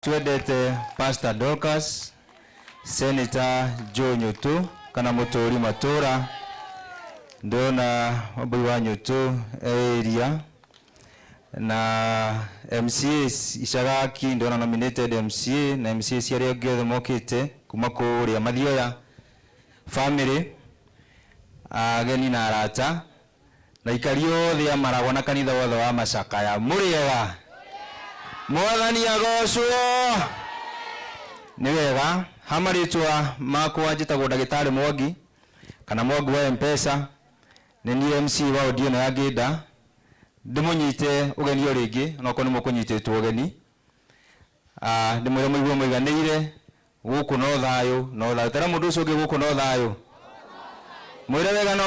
Twendete Pastor Dorcas, Senator Joe Nyotu, kana mutori matura, ndona wabui wa Nyotu area, na MCAs Ishagaki ndona nominated MCA, na MCAs yari ogithe mokite kuma kuria Mathioya family, ageni na arata, na ikario thia maragwa na kanitha wothe wa Macakaya. Muriega Mwathani agocwo ni wega hamaritwa makwa njitagwo Ndagĩtarĩ Mwangi kana Mwangi wa Mpesa ni MC wa audio na Ngĩnda ndimunyite ugeni uringi onako ni mukunyititwo ugeni ndimwire muigua muiganĩire guku no thayo tara mundu ucio ungi guku no thayo mwire wega no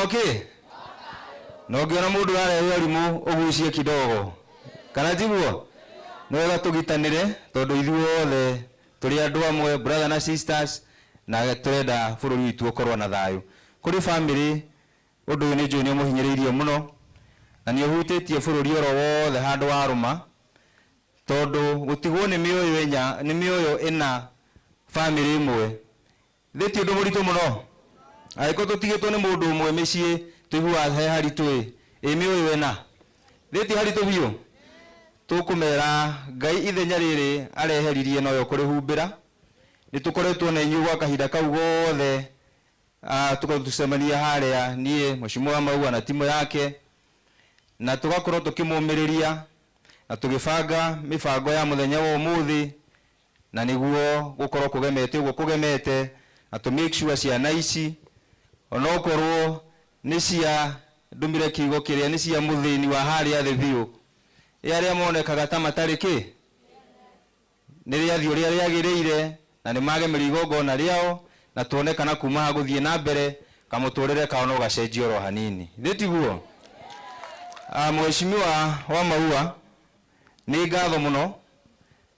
ngiona mundu arehe arimu ugucie kidogo kana tiguo Nwega tugitanire tondu ithuothe turi andu amwe brother na sisters na turenda bururi witu ukorwo na thayo kuri family undu ni John muhinyiriirie muno na ni uhutitie bururi oro wothe handu waruma tondu gutigwo ni mioyo ina family imwe thiti undu muritu muno aiko tutigitwo ni mundu umwe micii tuigua he haritu mioyo ina thiti haritu biu tukumera Ngai ithenya riri areheririe noyo kuri humbira ni tukoretwo na inyu gwa kahinda kau gothe tukotucemania haria nie Mheshimiwa Maua na timu yake na tugakorwo tukimumiriria na tugibanga mibango ya muthenya wa umuthi na niguo gukorwo kugemete na to make sure ciana ici onokorwo ni cia ndumire kigo kiria ni cia muthini wa haria the view yaria monekaga ta matariki niria thio ria riagiriire na ni magemeri igongona riao na tuonekana kuma guthie na mbere kamuturire kaono gacenjio ro hanini thitiguo Mheshimiwa wa Maua ni ngatho muno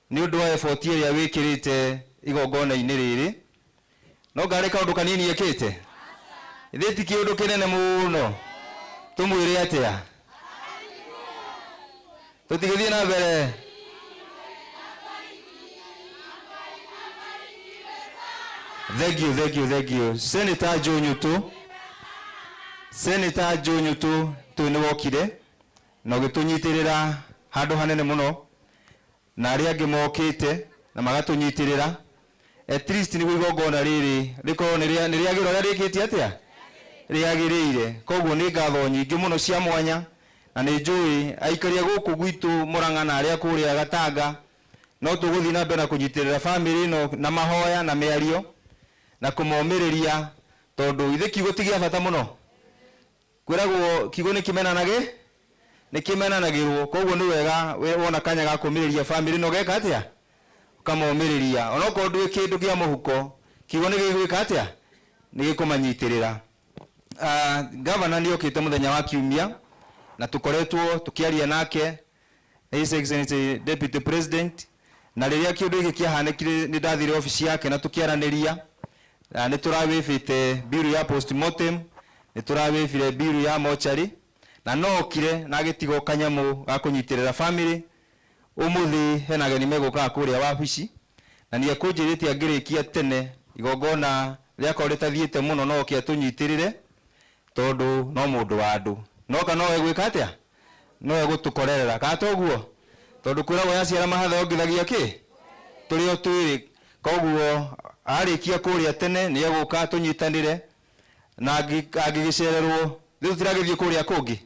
ni undu wa effort iria wikirite igongona-ini riri no ngari kaundu kanini yekite thiti kiundu kinene muno tumwire atia tutigithie na mbere thank you Senator Joe Nyotu tu ni wokire na ugitunyitirira handu hanene muno na aria angi mokite na magatunyitirira at least ni igongona riri riko ni riagiro ria rikiti atia riagiriire koguo ni ngatho nyingi muno cia mwanya na ni njui aikaria guku gwitu Murang'a na aria kuria Gatanga no tuguthi na mbere kunyitirira family no na mahoya na miario na kumomiriria tondu ithe kigo tigia bata muno kwiragwo kigo ni kimenanagirwo koguo ni wega wona kanya ga kumiriria family no geka atia ukamomiriria onoko ndui kindu kia muhuko kigo ni gigwika atia ni gikumanyitirira governor ni okite muthenya wa Kiumia na tukoretwo tukiaria nake His Excellency Deputy President na riria kiundu giki kiahanekire ni ndathire office yake na tukiaraniria ni turawifite bill ya postmortem ni turawifire bill ya mortuary na no kire na gitigo kanyamu ga kunyitirira family umuthi hena geni meguka kuria wabici na ni ekunjiritie angirikia tene igongona riako ritathiete muno no kia tunyitirire tondu no mundu wa andu no kana egwika atia no egutukorerera katoguo tondu kwiragwo yaciara mahatha ongithagia ki turi o twiri koguo arikia kuria tene ni eguka tunyitanire na agigicererwo riu tiragithie kuria kungi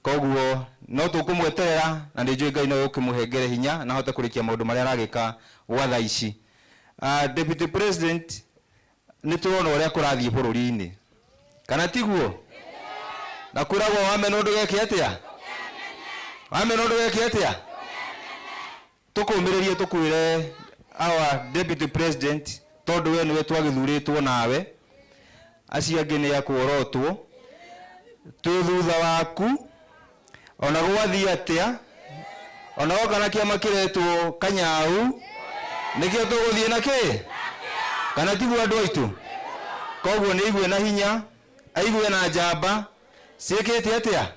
koguo no tukumweterera na ndi njui Ngai no ukimuhengere hinya na hote kurikia maundu maria aragika gwa thaa ici Deputy President ni tuona uria kurathie bururi-ini kana tiguo na kuragwo wamena undu geke atia tukumiririe tukwire our Deputy President tondu we niwe twagithuritwo nawe acio angi ni akworotwo tu thutha waku ona gwathie atia ona kana kiama kiretwo Kanyau nikio tuguthie na ki kana tiguo andu aitu koguo ni igwe na hinya aigwe na njamba ciikite atia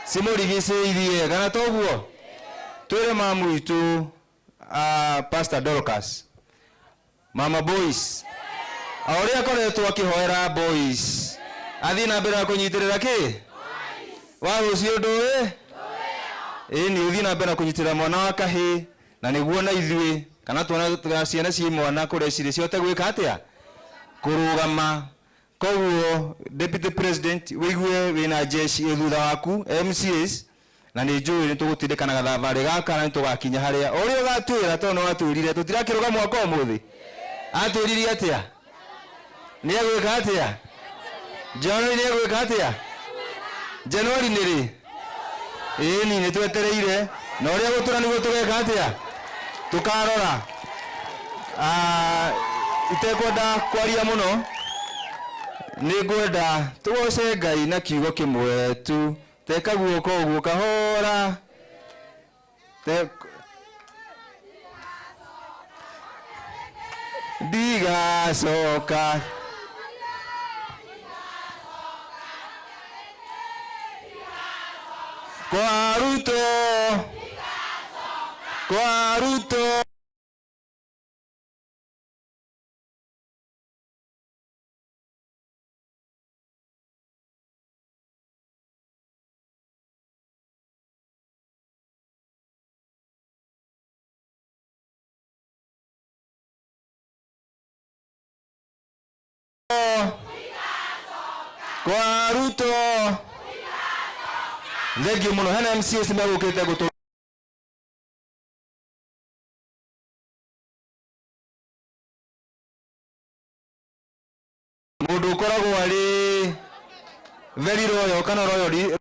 simurigicĩirie kana toguo twire mamu itu Pastor Dorcas Mama Boys auria koretwo akihoera boys athi na mbere kunyitirira ki wa rucio nduwe ni uthi na mbere kunyitirira mwana wa kahi na niguo na ithui kana tuona ciana ci mwana kureciri ciote gwika atia kurugama. Koguo Deputy President wigue wina jeshi thutha waku MCAs na ni njui ni tugutindikana thabarĩ gaka na ni tugakinya haria uria gatwira tono watwirire tutirakiruga mwaka umuthi atwirire atia ni agwika atia January ni agwika atia January niri ni twetereire na uria gutura niguo tugeka atia tukarora itekwenda kwaria muno ningwenda tugoce Ngai na kiugo kimwe tu teka guoko uguo kahora ndigacoka kwa Ruto kwa Ruto thegi muno hena MCS megukite gutu mundu ukoragwo ari very royal kana royal